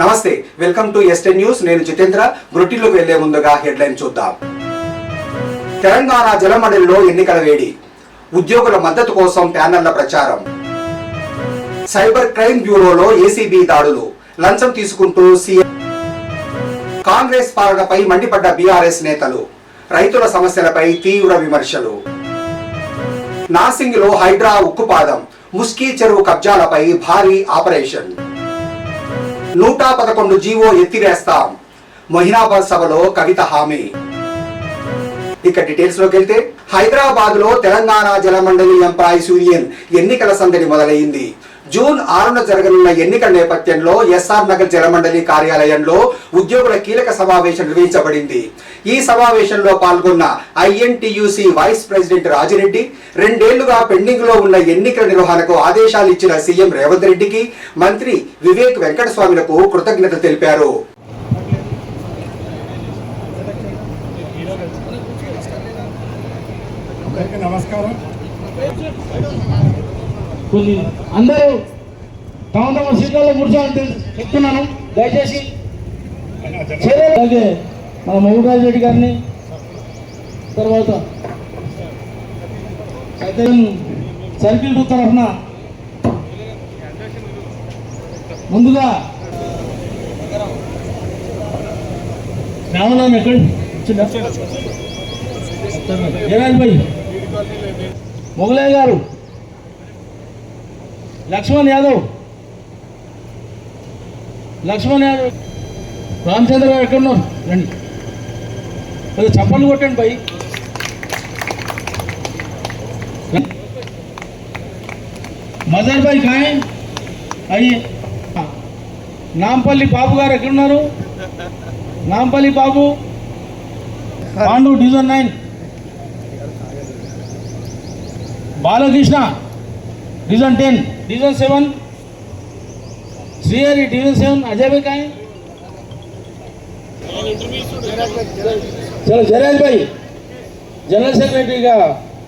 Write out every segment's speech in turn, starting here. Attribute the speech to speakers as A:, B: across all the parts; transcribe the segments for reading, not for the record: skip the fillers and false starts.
A: నమస్తే, welcome to ఎస్టెన్ news. నేను జితేంద్ర. బులెటిన్లోకి వెళ్లే ముందుగా హెడ్లైన్ చూద్దాం. తెలంగాణ జలమండలిలో ఎన్నికల వేడి, ఉద్యోగుల మద్దతు కోసం ప్యానెళ్ల ప్రచారం, సైబర్ క్రైమ్ బ్యూరోలో ఏసీబీ దాడులు, లంచం తీసుకుంటూ సీఎం, కాంగ్రెస్ పాలనపై మండిపడ్డ బీఆర్ఎస్ నేతలు, రైతుల సమస్యలపై తీవ్ర విమర్శలు, నాసింగ్లో హైడ్రా ఉక్కుపాదం, ముస్కీ చెరువు కబ్జాలపై భారీ ఆపరేషన్, 111 జీవో ఎత్తివేస్తాం, మొహినాబాద్ సభలో కవిత హామీ. ఇక డీటెయిల్స్ లోకి వెళ్తే, హైదరాబాద్ లో తెలంగాణ జలమండలి ఎంప్లాయీస్ యూనియన్ ఎన్నికల సందడి మొదలైంది. జూన్ 6న జరగనున్న ఎన్నికల నేపథ్యంలో ఎస్ఆర్ నగర్ జలమండలి కార్యాలయంలో ఉద్యోగుల కీలక సమావేశం నిర్వహించబడింది. ఈ సమావేశంలో పాల్గొన్న ఐఎన్టీయూసీ వైస్ ప్రెసిడెంట్ రాజిరెడ్డి, 2 ఏళ్లుగా పెండింగ్ లో ఉన్న ఎన్నికల నిర్వహణకు ఆదేశాలు ఇచ్చిన సీఎం రేవంత్ రెడ్డికి, మంత్రి వివేక్ వెంకటస్వామిలకు కృతజ్ఞతలు తెలిపారు.
B: నమస్కారం. అందరూ తమ తమ సీట్లలో కూర్చోని చెప్తున్నాను. దయచేసి అలాగే మన మహబూబ్ రెడ్డి గారిని, తర్వాత సర్కిల్ టూ తరఫున ముందుగా రామనాథ్ ఎక్కడ జయరాజ్ భాయ్, మొగలయ్య గారు, లక్ష్మణ్ యాదవ్, రామచంద్ర గారు ఎక్కడున్నారు? రండి, అది చప్పట్లు కొట్టండి భాయ్. మజర్ భాయ్ కాయ్ అయ్యి. నాంపల్లి బాబు గారు ఎక్కడున్నారు? Nampally Babu, Pandu division 9, Balakrishna division 10, division 7, Srihari division 7, Ajay भाई कहाँ है? चलो जयराज भाई, जनरल सेक्रेटरी का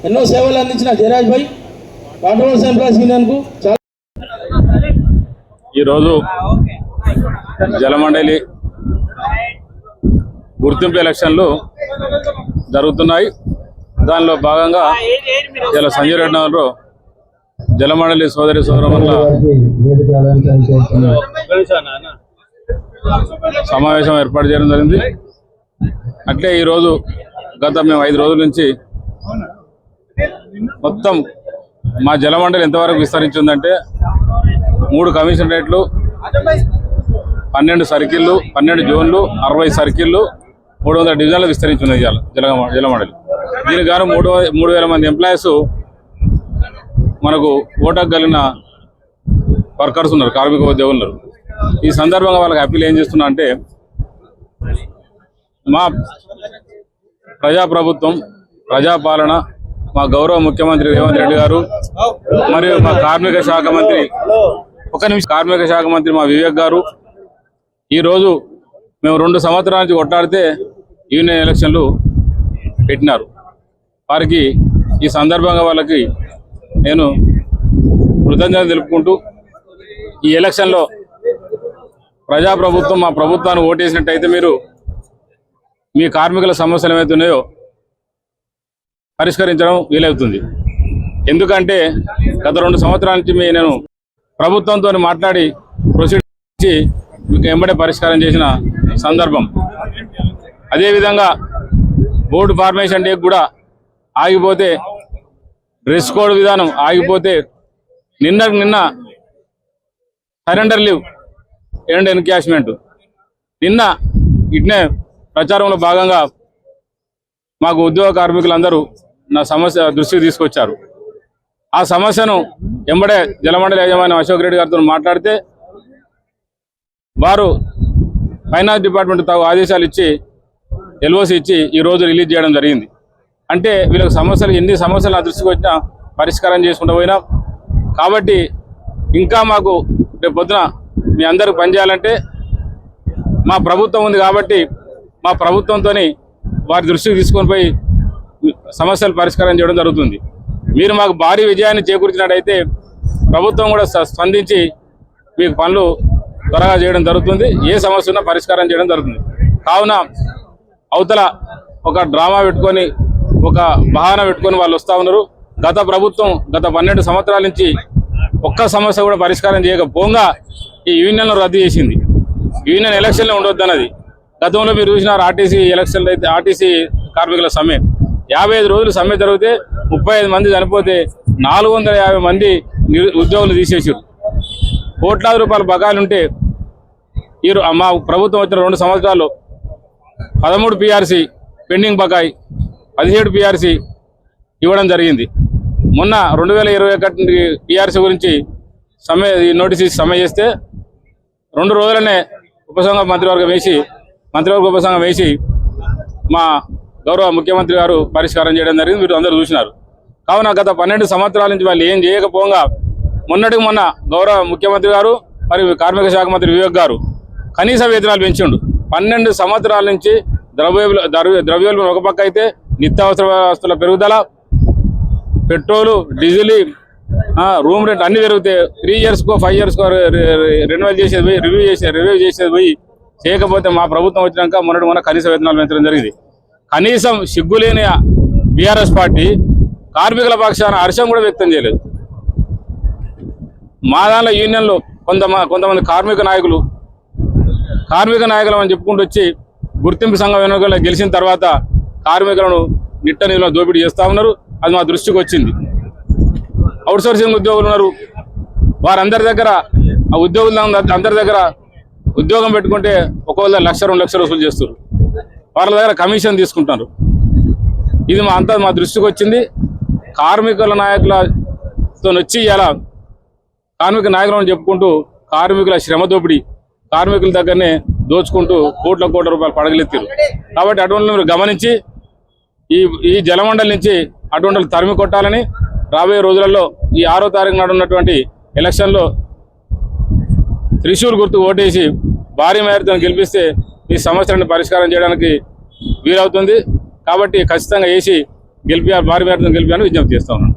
B: ఎన్నో సేవలు అందించిన జయరాజ్ భాయ్, వాటర్ ఎంప్లాయీస్ యూనియన్కు చాలా.
C: ఈరోజు జలమండలి గుర్తింపు ఎలక్షన్లు జరుగుతున్నాయి. దానిలో భాగంగా ఇలా సంజయ్ రెడ్డి నగర్లో జలమండలి సోదరి సోదరుల సమావేశం ఏర్పాటు చేయడం జరిగింది. అట్లే ఈరోజు మేము 5 రోజుల నుంచి మొత్తం మా జలమండలి ఎంతవరకు విస్తరించిందంటే 3 కమిషనరేట్లు, 12 సర్కిళ్ళు, 12 జోన్లు, 60 సర్కిళ్ళు, 300 డివిజన్లు విస్తరించున్నాయి జలమండలి. దీనికి గాను 3,000 మంది ఎంప్లాయీస్ మనకు ఓటకు కలిగిన వర్కర్స్ ఉన్నారు, కార్మిక ఉద్యోగులు ఉన్నారు. ఈ సందర్భంగా వాళ్ళకి అప్పీల్ ఏం చేస్తున్నా అంటే, మా ప్రజాప్రభుత్వం, ప్రజాపాలన, మా గౌరవ ముఖ్యమంత్రి రేవంత్ రెడ్డి గారు మరియు మా కార్మిక శాఖ మంత్రి మా వివేక్ గారు ఈరోజు మేము 2 సంవత్సరాల నుంచి కొట్లాడితే యూనియన్ ఎలక్షన్లు పెట్టినారు. వారికి ఈ సందర్భంగా వాళ్ళకి నేను కృతజ్ఞతలు తెలుపుకుంటూ, ఈ ఎలక్షన్లో ప్రజాప్రభుత్వం మా ప్రభుత్వాన్ని ఓటేసినట్టయితే మీరు మీ కార్మికుల సమస్యలు ఏవైతే ఉన్నాయో పరిష్కరించడం వీలవుతుంది. ఎందుకంటే గత 2 సంవత్సరాల నుంచి నేను ప్రభుత్వంతో మాట్లాడి ప్రొసీడర్ ఇచ్చి మీకు ఎంబడే పరిష్కారం చేసిన సందర్భం. అదేవిధంగా బోర్డు ఫార్మేషన్ డే కూడా ఆగిపోతే, డ్రెస్ కోడ్ విధానం ఆగిపోతే, నిన్న సరెండర్ లీవ్ అండ్ ఎన్కాష్మెంట్ నిన్న ఇట్నే ప్రచారంలో భాగంగా మాకు ఉద్యోగ కార్మికులందరూ నా సమస్య దృష్టికి తీసుకొచ్చారు. ఆ సమస్యను ఎంబడే జలమండలి యాజమాన్యం అశోక్ రెడ్డి గారితో మాట్లాడితే వారు ఫైనాన్స్ డిపార్ట్మెంట్ తాగు ఆదేశాలు ఇచ్చి ఎల్ఓసి ఇచ్చి ఈరోజు రిలీజ్ చేయడం జరిగింది. అంటే వీళ్ళకి సమస్యలు ఎన్ని సమస్యలు నా దృష్టికి వచ్చినా పరిష్కారం చేసుకుంటూ పోయినాం. కాబట్టి ఇంకా మాకు రేపు పొద్దున మీ అందరికి పనిచేయాలంటే మా ప్రభుత్వం ఉంది కాబట్టి మా ప్రభుత్వంతో వారి దృష్టికి తీసుకొని పోయి సమస్యలు పరిష్కారం చేయడం జరుగుతుంది. మీరు మాకు భారీ విజయాన్ని చేకూర్చినట్టయితే ప్రభుత్వం కూడా స్పందించి మీకు పనులు త్వరగా చేయడం జరుగుతుంది. ఏ సమస్య ఉన్నా పరిష్కారం చేయడం జరుగుతుంది. కావున అవతల ఒక డ్రామా పెట్టుకొని ఒక బహానా పెట్టుకొని వాళ్ళు వస్తూ ఉన్నారు. గత ప్రభుత్వం గత 12 సంవత్సరాల నుంచి ఒక్క సమస్య కూడా పరిష్కారం చేయకపోగా ఈ యూనియన్లు రద్దు చేసింది. యూనియన్ ఎలక్షన్లో ఉండొద్దన్నది. గతంలో మీరు చూసినారు ఆర్టీసీ ఎలక్షన్లు అయితే ఆర్టీసీ కార్మికుల సమ్మె 55 రోజులు సమ్మె జరిగితే 35 మంది చనిపోతే 450 మంది ఉద్యోగులు తీసేసారు. కోట్లాది రూపాయల బకాయిలు ఉంటే మా ప్రభుత్వం వచ్చిన 2 సంవత్సరాల్లో 13 పిఆర్సీ పెండింగ్ బకాయి 17 పిఆర్సీ ఇవ్వడం జరిగింది. మొన్న 2021 పిఆర్సీ గురించి సమ్మె నోటీస్ ఇచ్చి సమ్మె చేస్తే 2 రోజులనే మంత్రివర్గ ఉపసంఘం వేసి మా గౌరవ ముఖ్యమంత్రి గారు పరిష్కారం చేయడం జరిగింది. మీరు అందరూ చూసినారు. కావున గత 12 సంవత్సరాల నుంచి వాళ్ళు ఏం చేయకపోగా మొన్నటికి మొన్న గౌరవ ముఖ్యమంత్రి గారు మరియు కార్మిక శాఖ మంత్రి వివేక్ గారు కనీస వేతనాలు పెంచిండు. 12 సంవత్సరాల నుంచి ద్రవ్యోల్బణం ఒక పక్క అయితే నిత్యావసర వస్తువుల పెరుగుదల, పెట్రోలు, డీజిల్, రూమ్ రెంట్ అన్ని పెరిగితే 3 ఇయర్స్కో 5 ఇయర్స్కో రెన్యువల్ చేసేది పోయి రివ్యూ చేసేది పోయి చేయకపోతే మా ప్రభుత్వం వచ్చినాక మొన్న కనీస వేతనాలు పెంచడం జరిగింది. కనీసం సిగ్గులేని బీఆర్ఎస్ పార్టీ కార్మికుల పక్షాన హర్షం కూడా వ్యక్తం చేయలేదు. మా దానిలో యూనియన్లో కొంతమంది కార్మిక నాయకులు అని చెప్పుకుంటూ వచ్చి గుర్తింపు సంఘం ఎన్నికల్లో గెలిచిన తర్వాత కార్మికులను నిట్ట నిలువ దోపిడీ చేస్తూ ఉన్నారు. అది మా దృష్టికి వచ్చింది. అవుట్సోర్సింగ్ ఉద్యోగులు ఉన్నారు. వారందరి దగ్గర ఆ ఉద్యోగులు అందరి దగ్గర ఉద్యోగం పెట్టుకుంటే ఒక్కొక్క 1 లక్ష 2 లక్షలు వసూలు చేస్తారు. వాళ్ళ దగ్గర కమిషన్ తీసుకుంటారు. ఇది మా దృష్టికి వచ్చింది. కార్మికుల నాయకులతో వచ్చి ఇలా కార్మిక నాయకులను చెప్పుకుంటూ కార్మికుల శ్రమ దోపిడీ కార్మికుల దగ్గరనే దోచుకుంటూ కోట్ల రూపాయలు పడగలెత్తారు. కాబట్టి అటువంటి మీరు గమనించి ఈ జలమండలి నుంచి అటువంటి తరిమి కొట్టాలని రాబోయే రోజులలో ఈ 6వ తారీఖు నాడు ఉన్నటువంటి ఎలక్షన్లో త్రిశూల్ గుర్తు ఓటేసి భారీ మేరతో గెలిపిస్తే ఈ సమస్యలను పరిష్కారం చేయడానికి వీలవుతుంది. కాబట్టి ఖచ్చితంగా వేసి భారీ మేరతో గెలిపాలని విజ్ఞప్తి చేస్తా ఉన్నాను.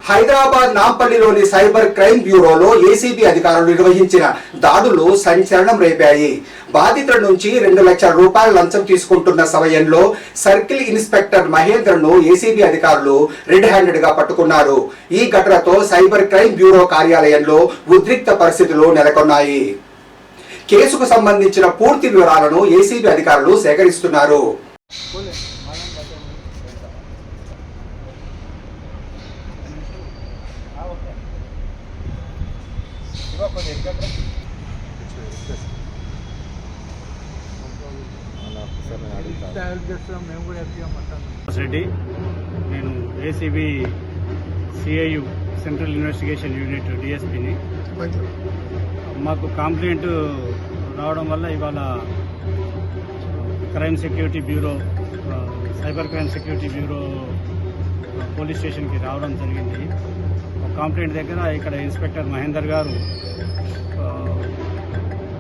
A: హైదరాబాద్ నాంపల్లిలోని సైబర్ క్రైమ్ బ్యూరోలో ఏసీబీ అధికారులు నిర్వహించిన దాడులు సంచలనం రేపాయి. బాధితుల నుంచి 2 లక్షల రూపాయల లంచం తీసుకుంటున్న సమయంలో సర్కిల్ ఇన్స్పెక్టర్ మహేంద్రను ఏసీబీ అధికారులు రెడ్ హ్యాండెడ్ గా పట్టుకున్నారు. ఈ ఘటనతో సైబర్ క్రైమ్ బ్యూరో కార్యాలయంలో ఉద్రిక్త పరిస్థితులు నెలకొన్నాయి. కేసుకు సంబంధించిన పూర్తి వివరాలను ఏసీబీ అధికారులు సేకరిస్తున్నారు.
D: రెడ్డి, నేను ACB CIU central investigation unit డిఎస్పీని. మాకు కంప్లైంట్ రావడం వల్ల ఇవాళ crime security bureau cyber crime security bureau police స్టేషన్కి రావడం జరిగింది. ఒక కంప్లైంట్ దగ్గర ఇక్కడ ఇన్స్పెక్టర్ మహేందర్ గారు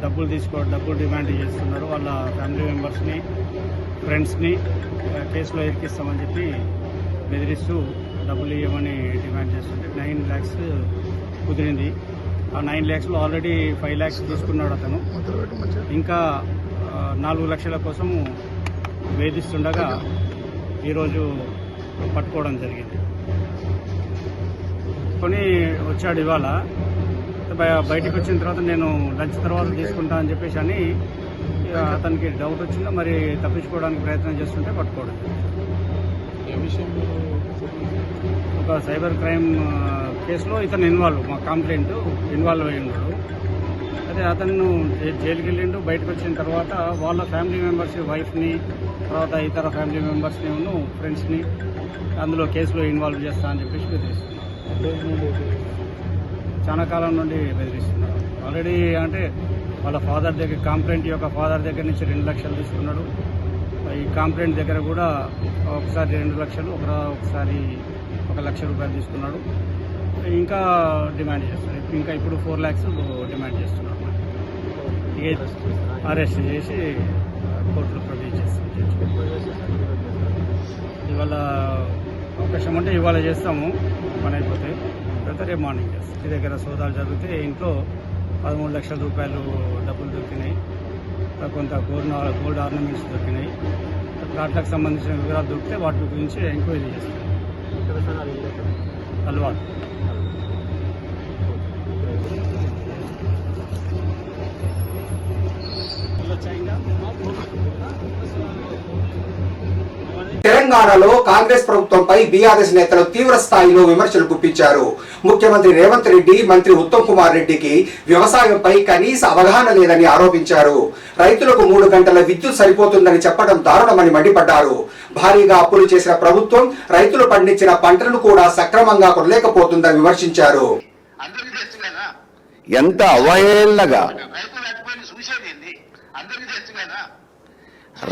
D: డబ్బులు డిమాండ్ చేస్తున్నారు. వాళ్ళ ఫ్యామిలీ మెంబర్స్ని, ఫ్రెండ్స్ని కేసులో ఇరికిస్తామని చెప్పి బెదిరిస్తూ డబ్బులు ఇవ్వమని డిమాండ్ చేస్తుంటే 9 lakhs కుదిరింది. ఆ 9 lakhsలో ఆల్రెడీ 5 lakhs తీసుకున్నాడు అతను. ఇంకా 4 లక్షల కోసం వేధిస్తుండగా ఈరోజు పట్టుకోవడం జరిగింది. వచ్చాడు ఇవాళ. బయటకు వచ్చిన తర్వాత నేను లంచ్ తర్వాత తీసుకుంటా అని చెప్పేసి అని అతనికి డౌట్ వచ్చిందో మరి తప్పించుకోవడానికి ప్రయత్నం చేస్తుంటే పట్టుకోవడం. ఒక సైబర్ క్రైమ్ కేసులో ఇతను మా కంప్లైంట్ ఇన్వాల్వ్ అయ్యి ఉన్నాడు. అదే అతను జైలుకి వెళ్ళిండు. బయటకు వచ్చిన తర్వాత వాళ్ళ ఫ్యామిలీ మెంబర్స్, వైఫ్ని, తర్వాత ఇతర ఫ్యామిలీ మెంబర్స్ని, ఫ్రెండ్స్ని అందులో కేసులో ఇన్వాల్వ్ చేస్తా అని చెప్పేసి బెదిరిస్తున్నారు. చాలా కాలం నుండి బెదిరిస్తున్నారు. ఆల్రెడీ అంటే వాళ్ళ ఫాదర్ దగ్గర కంప్లైంట్ యొక్క ఫాదర్ దగ్గర నుంచి 2 లక్షలు తీసుకున్నాడు. ఈ కంప్లైంట్ దగ్గర కూడా ఒకసారి 2 లక్షలు, ఒకసారి 1 లక్ష రూపాయలు తీసుకున్నాడు. ఇంకా డిమాండ్ చేస్తున్నాడు. ఇంకా ఇప్పుడు 4 lakhs డిమాండ్ చేస్తున్నాడు. అరెస్ట్ చేసి కోర్టులో ప్రొడ్యూస్ చేస్తాం. ఇవాళ అవకాశం ఉంటే ఇవాళ చేస్తాము, పని అయిపోతే రేపు మార్నింగ్ చేస్తాం. ఇంటి దగ్గర సోదాలు జరిగితే ఇంట్లో 13 లక్షల రూపాయలు డబ్బులు దొరికినాయి, కొంత గోల్డ్ ఆర్నమెంట్స్ దొరికినాయి. ప్లాట్లకు సంబంధించిన వివరాలు దొరికితే వాటి గురించి ఎంక్వైరీ చేస్తాం. అల్వాల్
A: తెలంగాణలో కాంగ్రెస్ ప్రభుత్వంపై బీఆర్ఎస్ నేతలు తీవ్ర స్థాయిలో విమర్శలు గుప్పించారు. ముఖ్యమంత్రి రేవంత్ రెడ్డి, మంత్రి ఉత్తమ్ కుమార్ రెడ్డికి వ్యవసాయంపై కనీస అవగాహన లేదని ఆరోపించారు. రైతులకు 3 గంటల విద్యుత్ సరిపోతుందని చెప్పడం దారుణమని మండిపడ్డారు. భారీగా అప్పులు చేసిన ప్రభుత్వం రైతులు పండించిన పంటలను కూడా సక్రమంగా కొనలేకపోతుందని విమర్శించారు.
E: ఎంత అవహేళనగా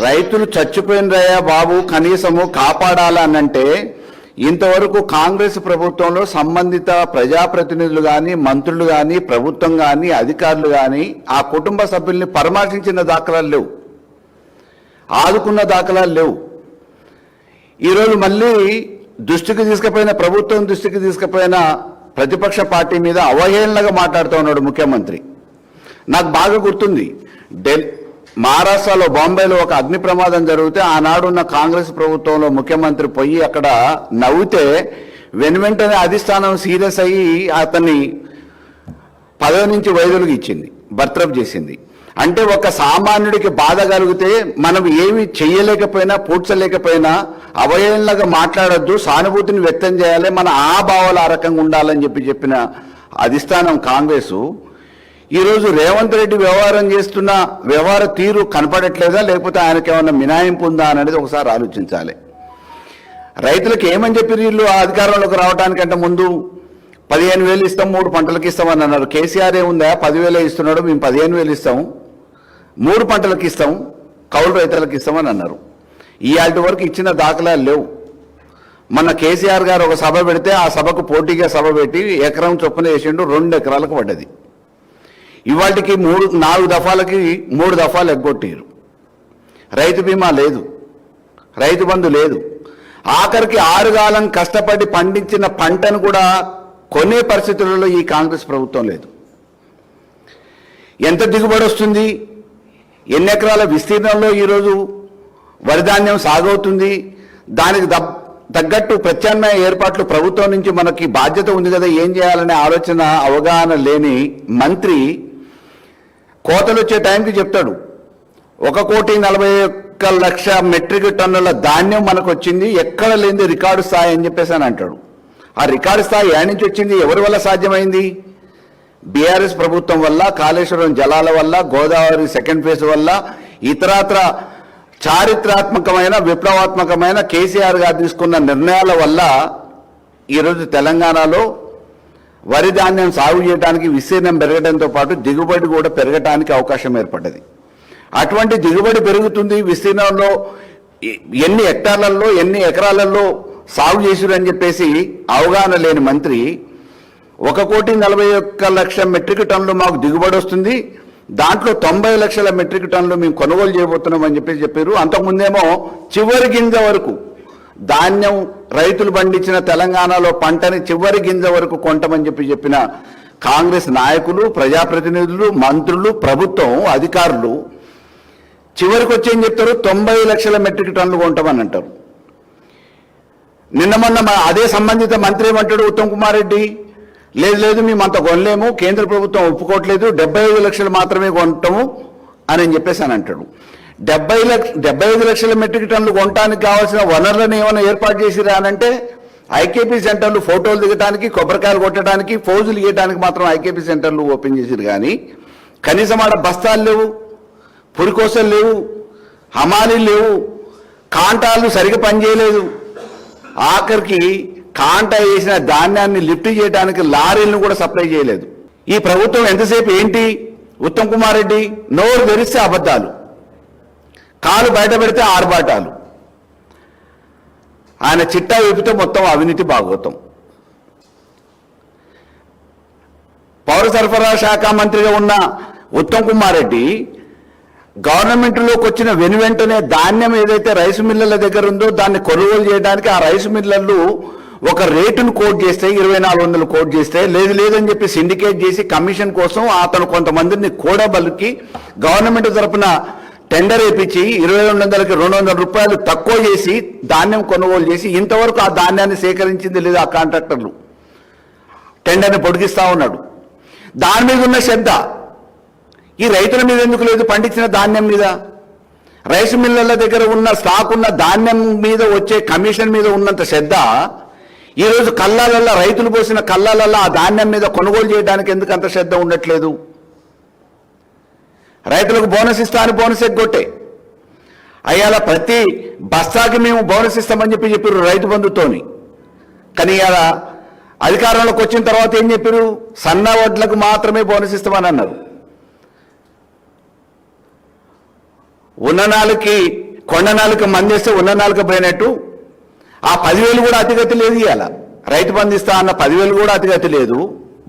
E: రైతులు చచ్చిపోయినరయ్యా బాబు, కనీసము కాపాడాలనంటే ఇంతవరకు కాంగ్రెస్ ప్రభుత్వంలో సంబంధిత ప్రజాప్రతినిధులు కానీ, మంత్రులు కానీ, ప్రభుత్వం కానీ, అధికారులు కానీ ఆ కుటుంబ సభ్యుల్ని పరామర్శించిన దాఖలాలు లేవు, ఆదుకున్న దాఖలాలు లేవు. ఈరోజు మళ్ళీ దృష్టికి తీసుకుపోయిన ప్రభుత్వం దృష్టికి తీసుకుపోయిన ప్రతిపక్ష పార్టీ మీద అవహేళనగా మాట్లాడుతూ ఉన్నాడు ముఖ్యమంత్రి. నాకు బాగా గుర్తుంది, మహారాష్ట్రలో బాంబేలో ఒక అగ్ని ప్రమాదం జరిగితే ఆనాడున్న కాంగ్రెస్ ప్రభుత్వంలో ముఖ్యమంత్రి పోయి అక్కడ నవ్వుతే వెనువెంటనే అధిష్టానం సీరియస్ అయ్యి అతన్ని పదవి నుంచి వైదొలిగి ఇచ్చింది, బర్తరఫ్ చేసింది. అంటే ఒక సామాన్యుడికి బాధ కలిగితే మనం ఏమి చెయ్యలేకపోయినా, పూడ్చలేకపోయినా అవహేళనగా మాట్లాడొద్దు, సానుభూతిని వ్యక్తం చేయాలి, మన ఆ భావాలు ఆ రకంగా ఉండాలని చెప్పిన అధిష్టానం కాంగ్రెసు ఈరోజు రేవంత్ రెడ్డి వ్యవహారం చేస్తున్న వ్యవహార తీరు కనపడట్లేదా, లేకపోతే ఆయనకి ఏమన్నా మినాయింపు ఉందా అనేది ఒకసారి ఆలోచించాలి. రైతులకు ఏమని చెప్పి వీళ్ళు అధికారంలోకి రావడానికంటే ముందు 15,000 ఇస్తాం, 3 పంటలకు ఇస్తామని అన్నారు. కేసీఆర్ ఏముందా 10,000 ఇస్తున్నాడు, మేము 15,000 ఇస్తాం, 3 పంటలకు ఇస్తాం, కౌలు రైతులకు ఇస్తామని అన్నారు. ఇవాళ వరకు ఇచ్చిన దాఖలాలు లేవు. మొన్న కేసీఆర్ గారు ఒక సభ పెడితే ఆ సభకు పోటీగా సభ పెట్టి ఎకరం చొప్పున వేసిండు, 2 ఎకరాలకు పడ్డది. ఇవాటికి 4 దఫాలకి 3 దఫాలు ఎగ్గొట్టారు. రైతు బీమా లేదు, రైతు బంధు లేదు, ఆఖరికి 6 కాలం కష్టపడి పండించిన పంటను కూడా కొనే పరిస్థితులలో ఈ కాంగ్రెస్ ప్రభుత్వం లేదు. ఎంత దిగుబడి వస్తుంది, ఎన్ని ఎకరాల విస్తీర్ణంలో ఈరోజు వరిధాన్యం సాగవుతుంది, దానికి తగ్గట్టు ప్రత్యామ్నాయ ఏర్పాట్లు ప్రభుత్వం నుంచి మనకి బాధ్యత ఉంది కదా, ఏం చేయాలనే ఆలోచన అవగాహన లేని మంత్రి కోతలు వచ్చే టైంకి చెప్తాడు 1,41,00,000 మెట్రిక్ టన్నుల ధాన్యం మనకు వచ్చింది, ఎక్కడ లేని రికార్డు స్థాయి అని చెప్పేసి అని అంటాడు. ఆ రికార్డు స్థాయి ఏడి నుంచి వచ్చింది, ఎవరి వల్ల సాధ్యమైంది? బీఆర్ఎస్ ప్రభుత్వం వల్ల, కాళేశ్వరం జలాల వల్ల, గోదావరి సెకండ్ ఫేజ్ వల్ల, ఇతరత్ర చారిత్రాత్మకమైన విప్లవాత్మకమైన కేసీఆర్ గారు తీసుకున్న నిర్ణయాల వల్ల ఈరోజు తెలంగాణలో వరి ధాన్యం సాగు చేయడానికి విస్తీర్ణం పెరగడంతో పాటు దిగుబడి కూడా పెరగడానికి అవకాశం ఏర్పడ్డది. అటువంటి దిగుబడి పెరుగుతుంది, విస్తీర్ణంలో ఎన్ని హెక్టార్లలో ఎన్ని ఎకరాలలో సాగు చేసిరని చెప్పేసి అవగాహన లేని మంత్రి 1,41,00,000 మెట్రిక్ టన్నులు మాకు దిగుబడి వస్తుంది, దాంట్లో 90 లక్షల మెట్రిక్ టన్నులు మేము కొనుగోలు చేయబోతున్నాం అని చెప్పేసి చెప్పారు. అంతకుముందేమో చివరి గింజ వరకు ధాన్యం రైతులు పండించిన తెలంగాణలో పంటని చివరి గింజ వరకు కొంటామని చెప్పిన కాంగ్రెస్ నాయకులు, ప్రజాప్రతినిధులు, మంత్రులు, ప్రభుత్వం అధికారులు చివరికి వచ్చి ఏం చెప్తారు, 90 లక్షల మెట్రిక్ టన్నులు కొంటామని అంటారు. నిన్న మొన్న అదే సంబంధిత మంత్రి ఏమంటాడు ఉత్తమ్ కుమార్ రెడ్డి, లేదు మేము అంత కొనలేము, కేంద్ర ప్రభుత్వం ఒప్పుకోవట్లేదు, 75 లక్షలు మాత్రమే కొంటాము అని చెప్పేసి అని అంటాడు. 75 లక్షల మెట్రిక్ టన్నులు కొనడానికి కావాల్సిన వనరులను ఏమైనా ఏర్పాటు చేసిరా అనంటే ఐకేపీ సెంటర్లు ఫోటోలు దిగడానికి, కొబ్బరికాయలు కొట్టడానికి, ఫోజులు ఇవ్వడానికి మాత్రం ఐకేపీ సెంటర్లు ఓపెన్ చేసిరు. కానీ కనీసం ఆడ బస్తాలు లేవు, పురికోసలు లేవు, హమాలీలు లేవు, కాంటాలు సరిగా పనిచేయలేదు. ఆఖరికి కాంటా వేసిన ధాన్యాన్ని లిఫ్ట్ చేయడానికి లారీలను కూడా సప్లై చేయలేదు. ఈ ప్రభుత్వం ఎంతసేపు ఏంటి, ఉత్తమ్ కుమార్ రెడ్డి నోరు తెరిస్తే అబద్ధాలు, కాలు బయట పెడితే ఆర్భాటాలు, ఆయన చిట్టా విప్పితే మొత్తం అవినీతి భాగవతం. పౌర సరఫరా శాఖ మంత్రిగా ఉన్న ఉత్తమ్ కుమార్ రెడ్డి గవర్నమెంట్లోకి వచ్చిన వెనువెంటనే ధాన్యం ఏదైతే రైసు మిల్లర్ల దగ్గర ఉందో దాన్ని కొనుగోలు చేయడానికి ఆ రైసు మిల్లర్లు ఒక రేటును కోట్ చేస్తే 2400 కోట్ చేస్తే లేదని చెప్పి సిండికేట్ చేసి కమిషన్ కోసం అతను కొంతమందిని కూడబలికి గవర్నమెంట్ తరఫున టెండర్ వేయించి 2200కి 200 రూపాయలు తక్కువ చేసి ధాన్యం కొనుగోలు చేసి ఇంతవరకు ఆ ధాన్యాన్ని సేకరించింది లేదు ఆ కాంట్రాక్టర్లు. టెండర్ని పొడిగిస్తా ఉన్నాడు. దాని మీద ఉన్న శ్రద్ధ ఈ రైతుల మీద ఎందుకు లేదు? పండించిన ధాన్యం మీద, రైసు మిల్లర్ల దగ్గర ఉన్న స్టాక్ ఉన్న ధాన్యం మీద వచ్చే కమిషన్ మీద ఉన్నంత శ్రద్ధ ఈరోజు కల్లాలల్లో రైతులు పోసిన కల్లాలల్లో ఆ ధాన్యం మీద కొనుగోలు చేయడానికి ఎందుకు అంత శ్రద్ధ ఉండట్లేదు? రైతులకు బోనస్ ఇస్తా అని బోనస్ ఎగ్గొట్టే అయ్యాల ప్రతి బస్తాకి మేము బోనస్ ఇస్తామని చెప్పారు రైతు బంధుతోని. కానీ ఇలా అధికారంలోకి వచ్చిన తర్వాత ఏం చెప్పారు? సన్న వడ్లకు మాత్రమే బోనస్ ఇస్తామని అన్నారు. ఉన్న నాలుగుకి కొండ నాలుగు మందేస్తే ఉన్న నాలుగు పోయినట్టు ఆ 10,000 కూడా అతిగతి లేదు. ఇవాళ రైతు బంధు ఇస్తా అన్న 10,000 కూడా అతిగతి లేదు,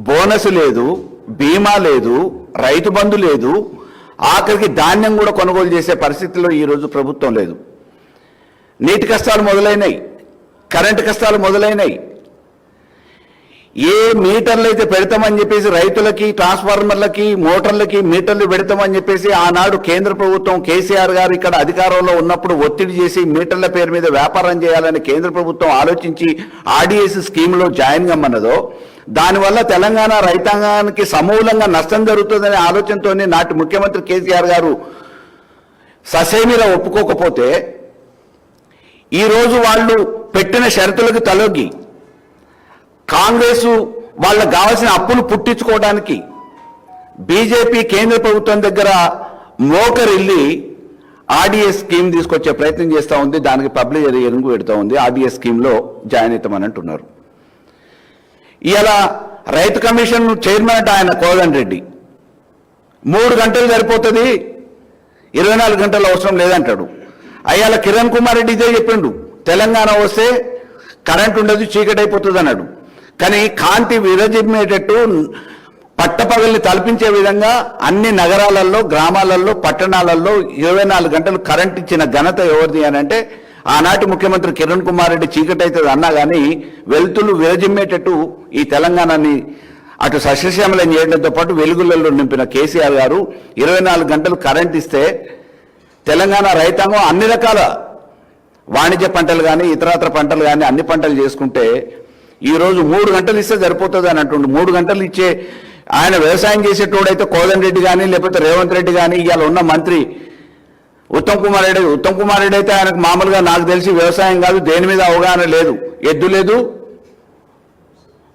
E: బోనస్ లేదు, బీమా లేదు, రైతు బంధు లేదు, ఆఖరికి ధాన్యం కూడా కొనుగోలు చేసే పరిస్థితిలో ఈరోజు ప్రభుత్వం లేదు. నీటి కష్టాలు మొదలైనాయి, కరెంటు కష్టాలు మొదలైనాయి. ఏ మీటర్లు అయితే పెడతామని చెప్పేసి రైతులకి, ట్రాన్స్ఫార్మర్లకి, మోటార్లకి మీటర్లు పెడతామని చెప్పేసి ఆనాడు కేంద్ర ప్రభుత్వం కేసీఆర్ గారు ఇక్కడ అధికారంలో ఉన్నప్పుడు ఒత్తిడి చేసి మీటర్ల పేరు మీద వ్యాపారం చేయాలని కేంద్ర ప్రభుత్వం ఆలోచించి ఆర్డీఎస్ స్కీమ్లో జాయిన్ కమ్మన్నదో, దానివల్ల తెలంగాణ రైతాంగానికి సమూలంగా నష్టం జరుగుతుందనే ఆలోచనతోనే నాటి ముఖ్యమంత్రి కేసీఆర్ గారు ససేమిరా ఒప్పుకోకపోతే ఈరోజు వాళ్ళు పెట్టిన షరతులకు తలొగ్గి కాంగ్రెసు వాళ్ళకు కావాల్సిన అప్పులు పుట్టించుకోవడానికి బీజేపీ కేంద్ర ప్రభుత్వం దగ్గర మోకరిల్లి ఆర్డీఎస్ స్కీమ్ తీసుకొచ్చే ప్రయత్నం చేస్తూ ఉంది. దానికి పబ్లిక్ ఎరుగు పెడుతూ ఉంది. ఆర్డీఎస్ స్కీమ్లో జాయిన్ అవుతామని అంటున్నారు. ఇలా రైతు కమిషన్ చైర్మన్ అంటే ఆయన కోదండ రెడ్డి 3 గంటలు సరిపోతుంది, 24 గంటలు అవసరం లేదంటాడు. అయ్యాల కిరణ్ కుమార్ రెడ్డి ఇదే చెప్పిండు, తెలంగాణ వస్తే కరెంట్ ఉండదు, చీకటి అయిపోతుంది అన్నాడు. కానీ కాంతి విరజిమ్మేటట్టు పట్టపగల్ని తలపించే విధంగా అన్ని నగరాలలో, గ్రామాలలో, పట్టణాలలో 24 గంటలు కరెంట్ ఇచ్చిన ఘనత ఎవరిది అని అంటే ఆనాటి ముఖ్యమంత్రి కిరణ్ కుమార్ రెడ్డి చీకటి అవుతుంది అన్నా కానీ వెలుతులు విరజిమ్మేటట్టు ఈ తెలంగాణని అటు సస్యశ్యామలం చేయడంతో పాటు వెలుగులలో నింపిన కేసీఆర్ గారు 24 గంటలు కరెంట్ ఇస్తే తెలంగాణ రైతాంగం అన్ని రకాల వాణిజ్య పంటలు కానీ ఇతరత్ర పంటలు కానీ అన్ని పంటలు చేసుకుంటే ఈరోజు 3 గంటలు ఇస్తే సరిపోతుంది అని అంటుండు. 3 గంటలు ఇచ్చే ఆయన వ్యవసాయం చేసేటోడైతే కోదండ రెడ్డి కానీ లేకపోతే రేవంత్ రెడ్డి కానీ ఇవాళ ఉన్న మంత్రి ఉత్తమ్ కుమార్ రెడ్డి అయితే ఆయనకు మామూలుగా నాకు తెలిసి వ్యవసాయం కాదు, దేని మీద అవగాహన లేదు, ఎద్దు లేదు,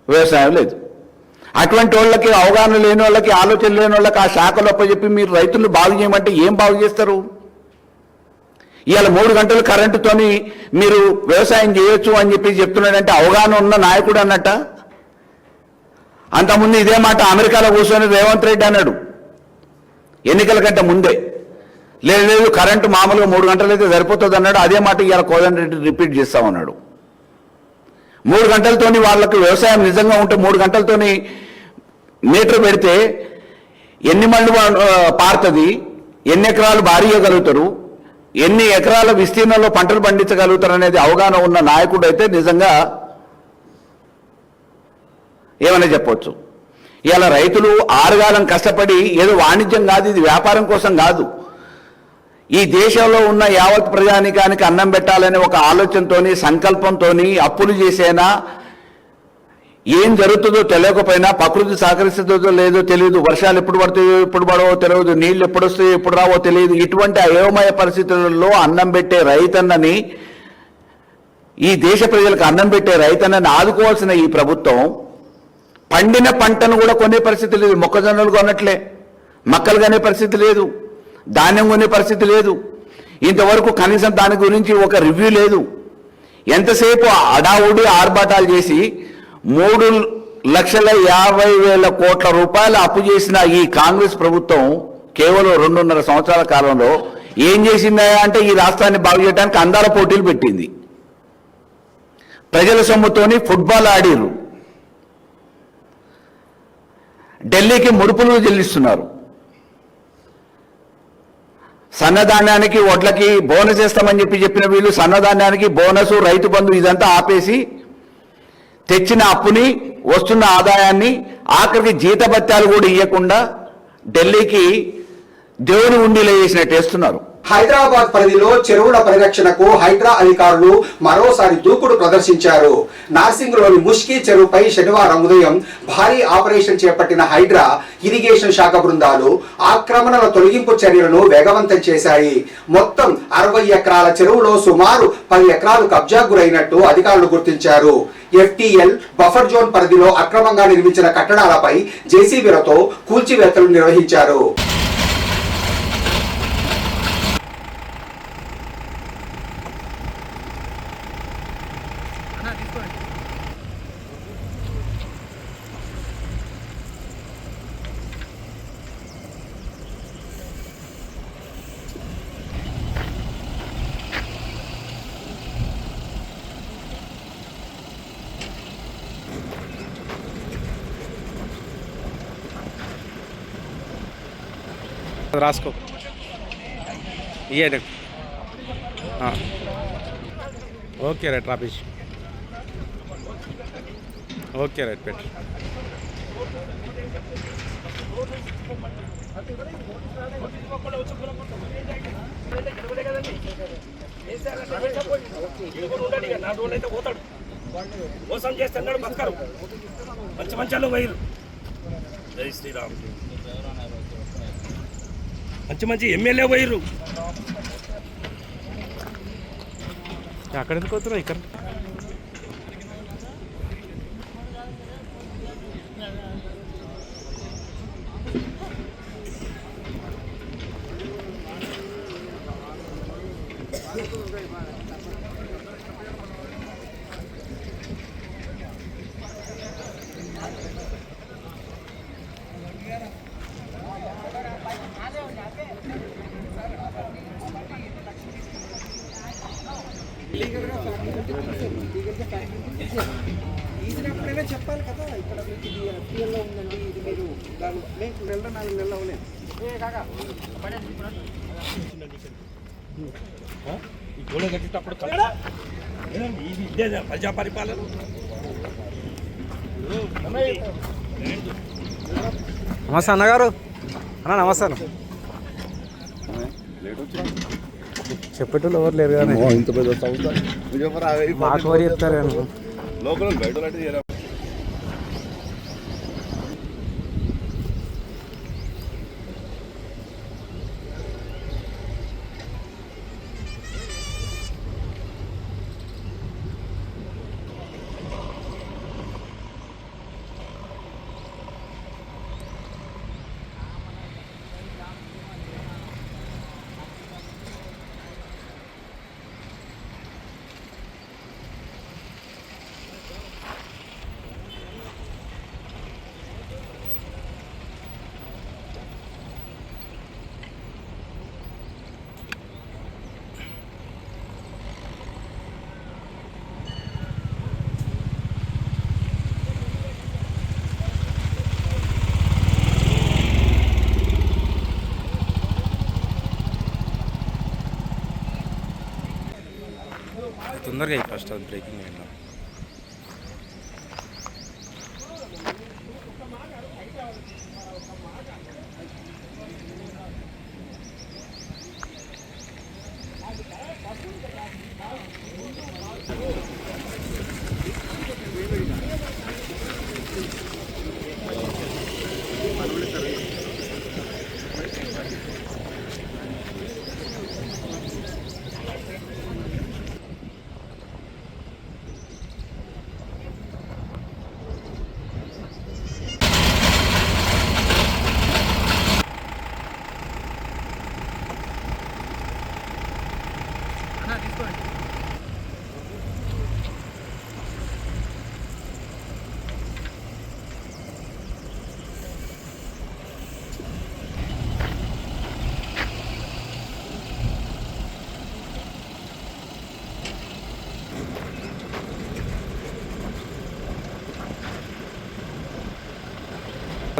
E: వ్యవసాయం లేదు. అటువంటి వాళ్ళకి, అవగాహన లేని వాళ్ళకి, ఆలోచన లేని వాళ్ళకి ఆ శాఖలు అప్పచెప్పి మీరు రైతులు బాగు చేయమంటే ఏం బాగు చేస్తారు? ఇవాళ 3 గంటలు కరెంటుతోని మీరు వ్యవసాయం చేయొచ్చు అని చెప్పి చెప్తున్నాడంటే అవగాహన ఉన్న నాయకుడు అన్నట్ట. అంతకుముందు ఇదే మాట అమెరికాలో కూర్చొని రేవంత్ రెడ్డి అన్నాడు ఎన్నికల కంటే ముందే. లేదు కరెంటు మామూలుగా 3 గంటలు అయితే సరిపోతుంది అన్నాడు. అదే మాట ఇవాళ కోదండ రెడ్డి రిపీట్ చేస్తామన్నాడు. 3 గంటలతోని వాళ్ళకి వ్యవసాయం నిజంగా ఉంటే 3 గంటలతోని మీటర్ పెడితే ఎన్ని మళ్ళు పారుతుంది, ఎన్ని ఎకరాలు భారీ చేయగలుగుతారు, ఎన్ని ఎకరాల విస్తీర్ణంలో పంటలు పండించగలుగుతారు అనేది అవగాహన ఉన్న నాయకుడు అయితే నిజంగా ఏమైనా చెప్పవచ్చు. ఇలా రైతులు ఆరుగాలం కష్టపడి ఏదో వాణిజ్యం కాదు, ఇది వ్యాపారం కోసం కాదు, ఈ దేశంలో ఉన్న యావత్ ప్రజానికానికి అన్నం పెట్టాలనే ఒక ఆలోచనతోని, సంకల్పంతోని అప్పులు చేసేనా, ఏం జరుగుతుందో తెలియకపోయినా, ప్రకృతి సహకరిస్తుందో లేదో తెలియదు, వర్షాలు ఎప్పుడు పడతాయో ఎప్పుడు పడవో తెలియదు, నీళ్లు ఎప్పుడు వస్తాయో ఎప్పుడు రావో తెలియదు, ఇటువంటి అయోమయ పరిస్థితులలో అన్నం పెట్టే రైతన్నని, ఈ దేశ ప్రజలకు అన్నం పెట్టే రైతన్నని ఆదుకోవాల్సిన ఈ ప్రభుత్వం పండిన పంటను కూడా కొనే పరిస్థితి లేదు. మొక్కజొన్నలు కొనట్లే, మక్కలు కొనే పరిస్థితి లేదు, ధాన్యం కొనే పరిస్థితి లేదు. ఇంతవరకు కనీసం దాని గురించి ఒక రివ్యూ లేదు. ఎంతసేపు అడావుడి ఆర్భాటాలు చేసి 3,50,000 కోట్ల రూపాయలు అప్పు చేసిన ఈ కాంగ్రెస్ ప్రభుత్వం కేవలం 2.5 సంవత్సరాల కాలంలో ఏం చేసిందా అంటే ఈ రాష్ట్రాన్ని బాగు చేయడానికి అందాల పోటీలు పెట్టింది. ప్రజల సొమ్ముతోని ఫుట్బాల్ ఆడిరు, ఢిల్లీకి ముడుపులు చెల్లిస్తున్నారు. సన్నధాన్యానికి వడ్లకి బోనస్ ఇస్తామని చెప్పిన వీళ్ళు సన్నధాన్యానికి బోనస్, రైతు బంధు ఇదంతా ఆపేసి తెచ్చిన అప్పుని, వస్తున్న ఆదాయాన్ని, ఆఖరికి జీతభత్యాలు కూడా ఇవ్వకుండా ఢిల్లీకి దేవుని ఉండిలో వేసినట్టు వేస్తున్నారు.
A: హైదరాబాద్ పరిధిలో చెరువుల పరిరక్షణకు హైడ్రా అధికారులు మరోసారి దూకుడు ప్రదర్శించారు. నార్సింగ్లోని ముష్కీ చెరువుపై శనివారం ఉదయం భారీ ఆపరేషన్ చేపట్టిన హైడ్రా ఇరిగేషన్ శాఖ బృందాలు ఆక్రమణల తొలగింపు చర్యలను వేగవంతం చేశాయి. మొత్తం 60 ఎకరాల చెరువులో సుమారు 10 ఎకరాలు కబ్జాకు గురైనట్టు అధికారులు గుర్తించారు. FTL బఫర్ జోన్ పరిధిలో అక్రమంగా నిర్మించిన కట్టడాలపై జేసీబీలతో కూల్చివేతలు నిర్వహించారు.
F: రాసుకో ఇయ్యండి. ఓకే రైట్ రాపేసి. ఓకే రైట్ పెట్టు.
G: మోసం చేస్తున్నాడు బతకరు. మంచి మంచాలు వైరు. జై శ్రీరామ్. మంచి ఎమ్మెల్యే వైరు.
F: అక్కడ ఎందుకు వస్తున్నావు? ఇక్కడ
H: తీసినప్పుడైనా చెప్పాలి కదా. ఇక్కడ మీకు ఇది FTLలో ఉందండి, ఇది మీరు దాని మీకు 4 నెలలు అవ్వలేదు.
G: ఈ గోడ కట్టేటప్పుడు ఇదే ప్రజా పరిపాలన.
F: నమస్తే అన్నగారు. నమస్తే అన్న. చెప్పేటోళ్ళు ఎవరు లేరు కానీ
E: ఇంత పెద్ద సంస్థ
F: మాకు ఎవరు చెప్తారు కానీ
E: లోకల్ బయట
F: తొందరగా ఫస్ట్ అది బ్రేకింగ్ అయినా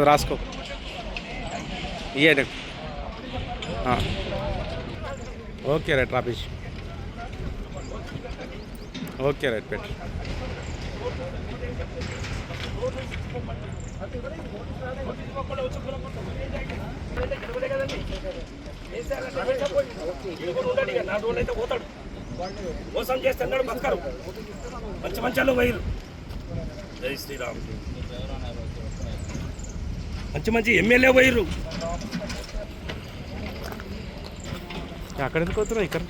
F: రాసుకో ఇయ్యండి. ఓకే రైట్ రాపేష్ ఓకే రైట్ పెట్టు
G: మోసం చేస్తున్నాడు బతకరు మంచి మంచాలు వైరు జై శ్రీరామ్ మంచి ఎమ్మెల్యే వైరు
F: అక్కడ ఎందుకు వస్తున్నావు ఇక్కడ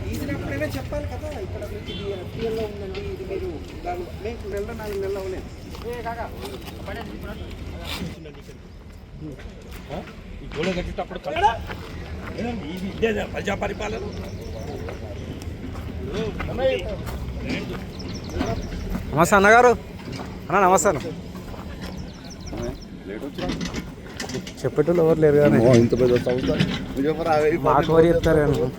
H: తీసినప్పుడైనా చెప్పాలి కదా ఇక్కడ మీకు ఇది ఎఫ్టీఎల్లో ఉందండి ఇది మీరు దాని మీకు 4 నెలలు అవ్వలేదు
G: ఈ గోళ కట్టేటప్పుడు ఇదే ప్రజా పరిపాలన
F: నమస్తే అన్నగారు అన్న నమస్తే చెప్పేటోళ్ళు ఎవరు లేరు కానీ మాకు ఎవరు చెప్తారు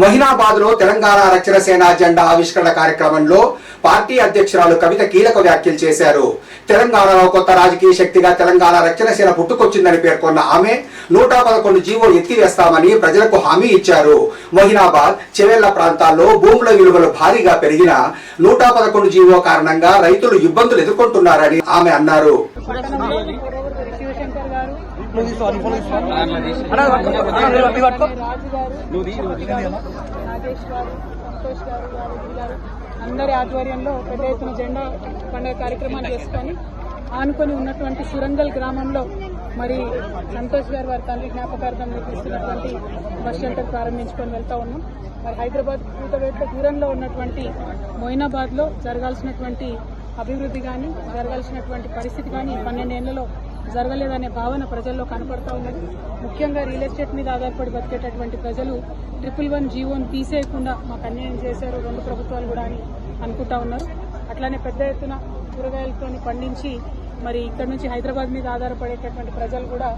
A: మొహినాబాద్ లో తెలంగాణ రక్షణ సేన జెండా ఆవిష్కరణ కార్యక్రమంలో పార్టీ అధ్యక్షురాలు కవిత కీలక వ్యాఖ్యలు చేశారు. తెలంగాణలో కొత్త రాజకీయ శక్తిగా తెలంగాణ రక్షణ సేన పుట్టుకొచ్చిందని పేర్కొన్న ఆమె 111 జీవో ఎత్తివేస్తామని ప్రజలకు హామీ ఇచ్చారు. మొహినాబాద్ చెవెళ్ల ప్రాంతాల్లో భూముల విలువలు భారీగా పెరిగిన 111 జీవో కారణంగా రైతులు ఇబ్బందులు ఎదుర్కొంటున్నారని ఆమె అన్నారు.
I: అందరి ఆధ్వర్యంలో పెద్ద ఎత్తున జెండా పండుగ కార్యక్రమాలు చేసుకొని ఆనుకొని ఉన్నటువంటి సురంగల్ గ్రామంలో మరి సంతోష్ గారు వారి తండ్రి జ్ఞాపకార్థం నిర్మిస్తున్నటువంటి బస్ షెల్టర్ ప్రారంభించుకొని వెళ్తా ఉన్నాం. మరి హైదరాబాద్ కూతవేట్ల దూరంలో ఉన్నటువంటి మొయినాబాద్లో జరగాల్సినటువంటి అభివృద్ధి కానీ జరగాల్సినటువంటి పరిస్థితి కానీ 12 ఏళ్లలో జరగలేదనే భావన ప్రజల్లో కనపడతా ఉన్నది. ముఖ్యంగా రియల్ ఎస్టేట్ మీద ఆధారపడి బతికేటటువంటి ప్రజలు 111 జీవోను తీసేయకుండా మాకు అన్యాయం చేశారు 2 ప్రభుత్వాలు కూడా అని అనుకుంటా ఉన్నారు. అట్లానే పెద్ద ఎత్తున కూరగాయలతో పండించి మరి ఇక్కడ నుంచి హైదరాబాద్ మీద ఆధారపడేటటువంటి ప్రజలు కూడా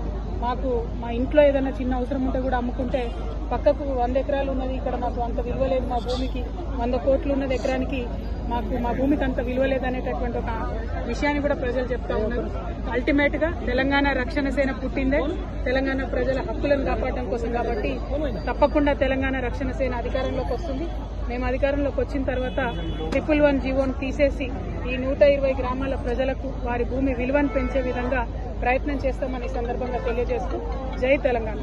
I: మాకు మా ఇంట్లో ఏదైనా చిన్న అవసరం ఉంటే కూడా అమ్ముకుంటే పక్కకు 100 ఎకరాలు ఉన్నది, ఇక్కడ మాకు అంత విలువ లేదు, మా భూమికి 100 కోట్లు ఉన్నది ఎకరానికి, మాకు మా భూమికి అంత విలువ లేదనేటటువంటి ఒక విషయాన్ని కూడా ప్రజలు చెప్తా ఉన్నారు. అల్టిమేట్ గా తెలంగాణ రక్షణ సేన పుట్టిందే తెలంగాణ ప్రజల హక్కులను కాపాడడం కోసం కాబట్టి తప్పకుండా తెలంగాణ రక్షణ సేన అధికారంలోకి వస్తుంది. మేము అధికారంలోకి వచ్చిన తర్వాత 111 జీవోను తీసేసి ఈ 120 గ్రామాల ప్రజలకు వారి భూమి విలువను పెంచే విధంగా ప్రయత్నం చేస్తామని సందర్భంగా తెలియజేస్తూ జై తెలంగాణ.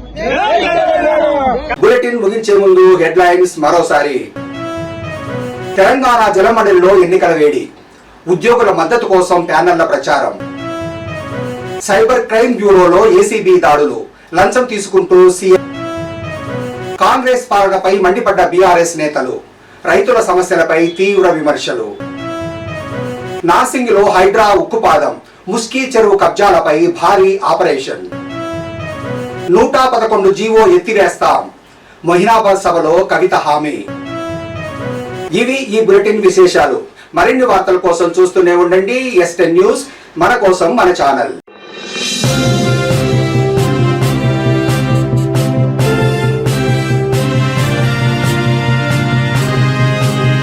A: బులెటిన్ ముగించే ముందు హెడ్లైన్స్ మరోసారి. తెలంగాణ జలమండలిలో ఎన్నికల వేడి, ఉద్యోగుల మద్దతు కోసం ప్యానెళ్ల ప్రచారం, సైబర్ క్రైమ్ బ్యూరోలో ఏసీబీ దాడులు, లంచం తీసుకుంటూ సీఎం, కాంగ్రెస్ పాలనపై మండిపడ్డ బీఆర్ఎస్ నేతలు, రైతుల సమస్యలపై తీవ్ర విమర్శలు, నార్సింగిలో హైడ్రా ఉక్కుపాదం, ముస్కీ చెరువు కబ్జాలపై భారీ ఆపరేషన్, 111 జీవో ఎత్తివేస్తాం, మొహినాబాద్ సభలో కవిత హామీ. ఇవి ఈ బులెటిన్ విశేషాలు. మరిన్ని వార్తల కోసం చూస్తూనే ఉండండి ఎస్10 న్యూస్, మన కోసం మన ఛానల్.